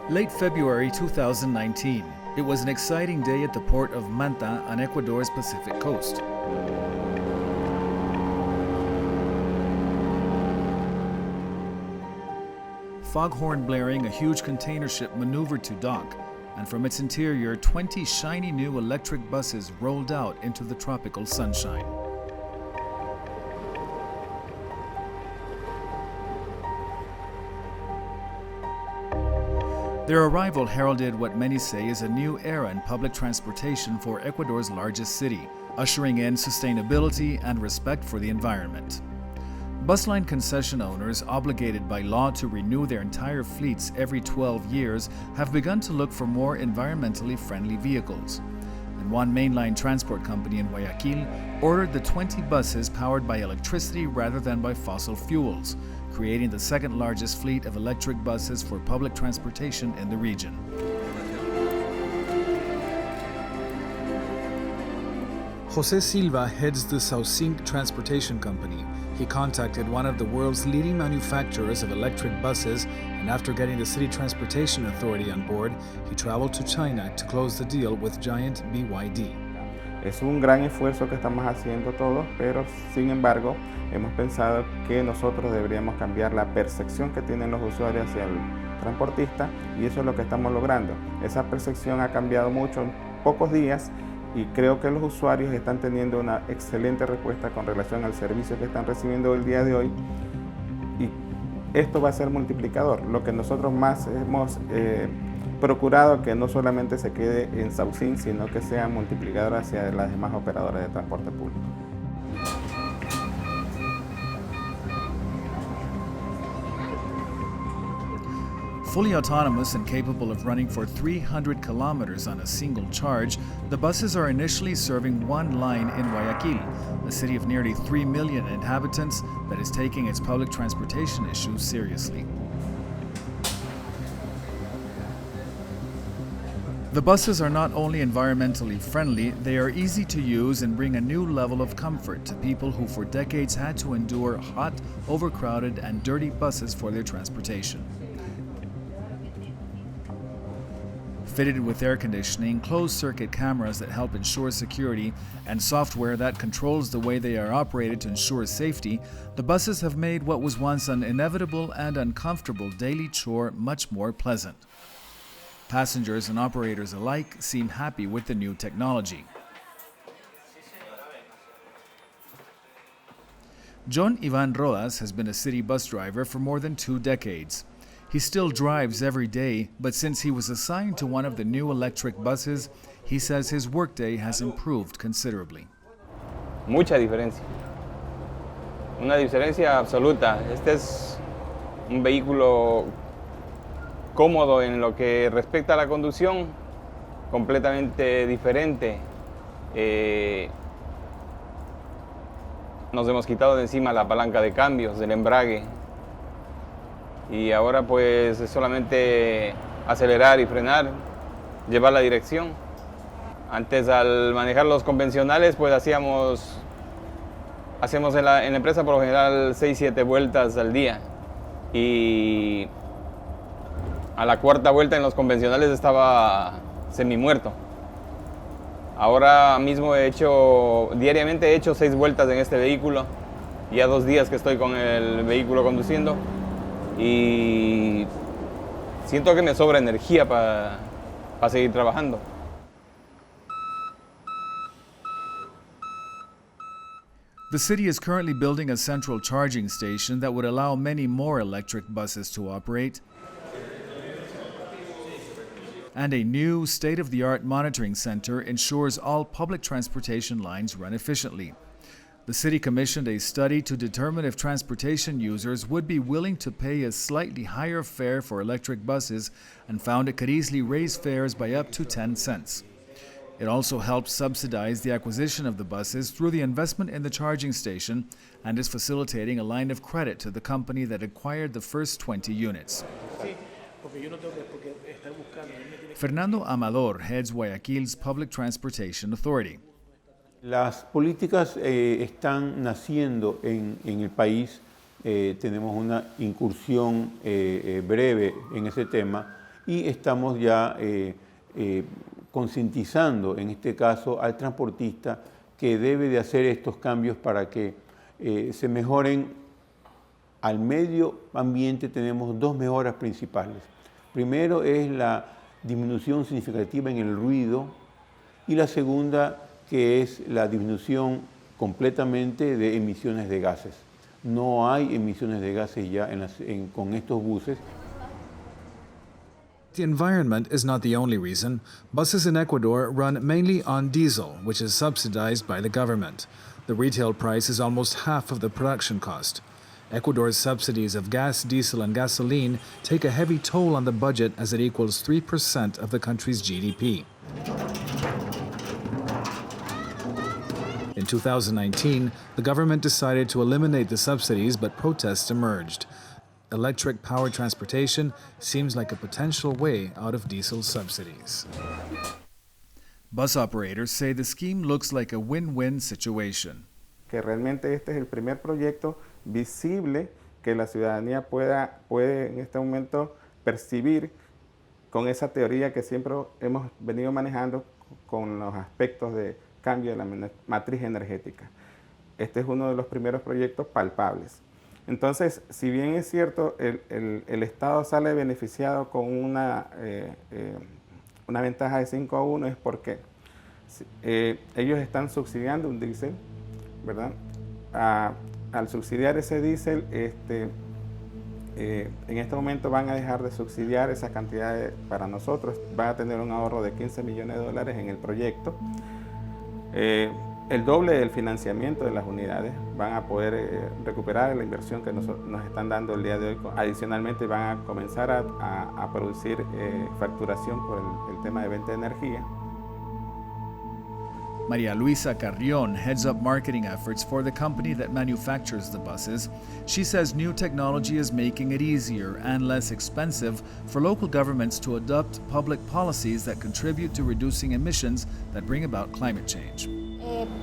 Late February 2019, it was an exciting day at the port of Manta on Ecuador's Pacific coast. Foghorn blaring, a huge container ship maneuvered to dock, and from its interior, 20 shiny new electric buses rolled out into the tropical sunshine. Their arrival heralded what many say is a new era in public transportation for Ecuador's largest city, ushering in sustainability and respect for the environment. Busline concession owners, obligated by law to renew their entire fleets every 12 years, have begun to look for more environmentally friendly vehicles. And one mainline transport company in Guayaquil ordered the 20 buses powered by electricity rather than by fossil fuels, creating the second largest fleet of electric buses for public transportation in the region. Jose Silva heads the Saucink Transportation Company. He contacted one of the world's leading manufacturers of electric buses, and after getting the City Transportation Authority on board, he traveled to China to close the deal with giant BYD. Es un gran esfuerzo que estamos haciendo todos, pero sin embargo hemos pensado que nosotros deberíamos cambiar la percepción que tienen los usuarios hacia el transportista, y eso es lo que estamos logrando. Esa percepción ha cambiado mucho en pocos días y creo que los usuarios están teniendo una excelente respuesta con relación al servicio que están recibiendo el día de hoy, y esto va a ser multiplicador. Lo que nosotros más hemos procurado que no solamente se quede en Saucink, sino que sea multiplicador hacia las demás operadoras de transporte público. Fully autonomous and capable of running for 300 kilometers on a single charge, the buses are initially serving one line in Guayaquil, a city of nearly 3 million inhabitants that is taking its public transportation issues seriously. The buses are not only environmentally friendly, they are easy to use and bring a new level of comfort to people who for decades had to endure hot, overcrowded, and dirty buses for their transportation. Fitted with air conditioning, closed-circuit cameras that help ensure security, and software that controls the way they are operated to ensure safety, the buses have made what was once an inevitable and uncomfortable daily chore much more pleasant. Passengers and operators alike seem happy with the new technology. John Ivan Rodas has been a city bus driver for more than 2 decades. He still drives every day, but since he was assigned to one of the new electric buses, he says his workday has improved considerably. Mucha diferencia. Una diferencia absoluta. Este es un vehículo cómodo en lo que respecta a la conducción, completamente diferente. Nos hemos quitado de encima la palanca de cambios, del embrague, y ahora pues es solamente acelerar y frenar, llevar la dirección. Antes, al manejar los convencionales, pues hacemos en la empresa por lo general 6-7 vueltas al día, y a la 4ª vuelta en los convencionales estaba semi-muerto. Ahora mismo diariamente he hecho 6 vueltas en este vehículo. Ya 2 días que estoy con el vehículo conduciendo, y siento que me sobra energía para seguir trabajando. The city is currently building a central charging station that would allow many more electric buses to operate, and a new state-of-the-art monitoring center ensures all public transportation lines run efficiently. The city commissioned a study to determine if transportation users would be willing to pay a slightly higher fare for electric buses, and found it could easily raise fares by up to 10 cents. It also helps subsidize the acquisition of the buses through the investment in the charging station, and is facilitating a line of credit to the company that acquired the first 20 units. Fernando Amador heads Guayaquil's Public Transportation Authority. Las políticas están naciendo en el país. Tenemos una incursión breve en ese tema y estamos ya concientizando, en este caso, al transportista que debe de hacer estos cambios para que se mejoren. Al medio ambiente tenemos dos mejoras principales. Primero es la disminución significativa en el ruido y la segunda que es la disminución completamente de emisiones de gases. No hay emisiones de gases ya con estos buses. The environment is not the only reason. Buses in Ecuador run mainly on diesel, which is subsidized by the government. The retail price is almost half of the production cost. Ecuador's subsidies of gas, diesel, and gasoline take a heavy toll on the budget as it equals 3% of the country's GDP. In 2019, the government decided to eliminate the subsidies, but protests emerged. Electric powered transportation seems like a potential way out of diesel subsidies. Bus operators say the scheme looks like a win-win situation. Que realmente este es el primer proyecto visible que la ciudadanía puede en este momento percibir con esa teoría que siempre hemos venido manejando con los aspectos de cambio de la matriz energética. Este es uno de los primeros proyectos palpables. Entonces, si bien es cierto, el Estado sale beneficiado con una ventaja de 5-1, es porque ellos están subsidiando un diésel, ¿verdad? Al subsidiar ese diésel, en este momento van a dejar de subsidiar esa cantidad para nosotros, van a tener un ahorro de $15 millones en el proyecto. El doble del financiamiento de las unidades, van a poder recuperar la inversión que nos están dando el día de hoy. Adicionalmente van a comenzar a producir facturación por el tema de venta de energía. Maria Luisa Carrion heads up marketing efforts for the company that manufactures the buses. She says new technology is making it easier and less expensive for local governments to adopt public policies that contribute to reducing emissions that bring about climate change.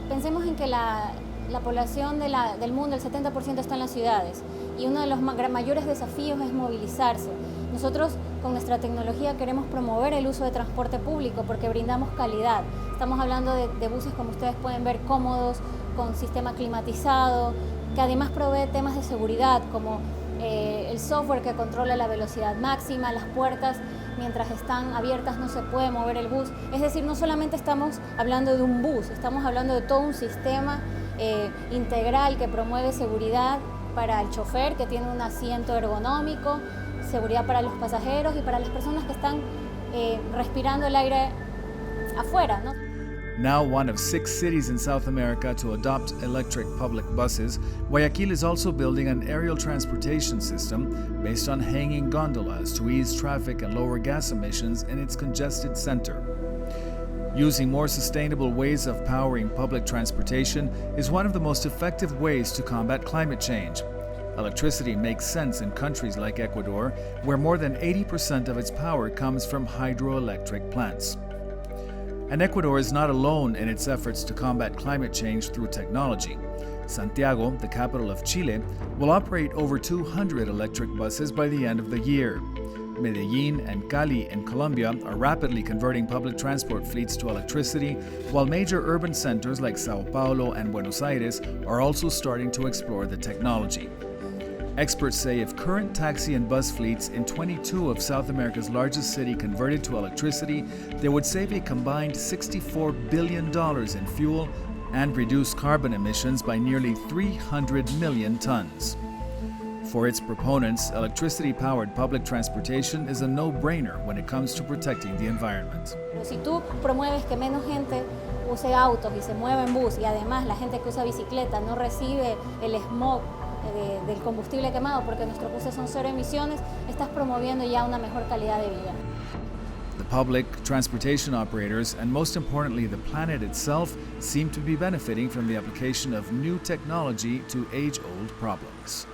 Pensemos en que la población del mundo, el 70% está en las ciudades, y uno de los mayores desafíos es movilizarse. Nosotros con nuestra tecnología queremos promover el uso de transporte público porque brindamos calidad. Estamos hablando de buses, como ustedes pueden ver, cómodos, con sistema climatizado, que además provee temas de seguridad como el software que controla la velocidad máxima, las puertas mientras están abiertas no se puede mover el bus. Es decir, no solamente estamos hablando de un bus, estamos hablando de todo un sistema integral que promueve seguridad para el chofer, que tiene un asiento ergonómico, seguridad para los pasajeros y para las personas que están respirando el aire afuera, ¿no? Now one of 6 cities in South America to adopt electric public buses, Guayaquil is also building an aerial transportation system based on hanging gondolas to ease traffic and lower gas emissions in its congested center. Using more sustainable ways of powering public transportation is one of the most effective ways to combat climate change. Electricity makes sense in countries like Ecuador, where more than 80% of its power comes from hydroelectric plants. And Ecuador is not alone in its efforts to combat climate change through technology. Santiago, the capital of Chile, will operate over 200 electric buses by the end of the year. Medellin and Cali in Colombia are rapidly converting public transport fleets to electricity, while major urban centers like Sao Paulo and Buenos Aires are also starting to explore the technology. Experts say if current taxi and bus fleets in 22 of South America's largest cities converted to electricity, they would save a combined $64 billion in fuel and reduce carbon emissions by nearly 300 million tons. For its proponents, electricity-powered public transportation is a no-brainer when it comes to protecting the environment. Si tú promueves que menos gente use autos y se mueva en bus, y además la gente que usa bicicleta no recibe el smog del combustible quemado porque nuestros buses son cero emisiones, estás promoviendo ya una mejor calidad de vida. The public, transportation operators, and most importantly the planet itself seem to be benefiting from the application of new technology to age-old problems.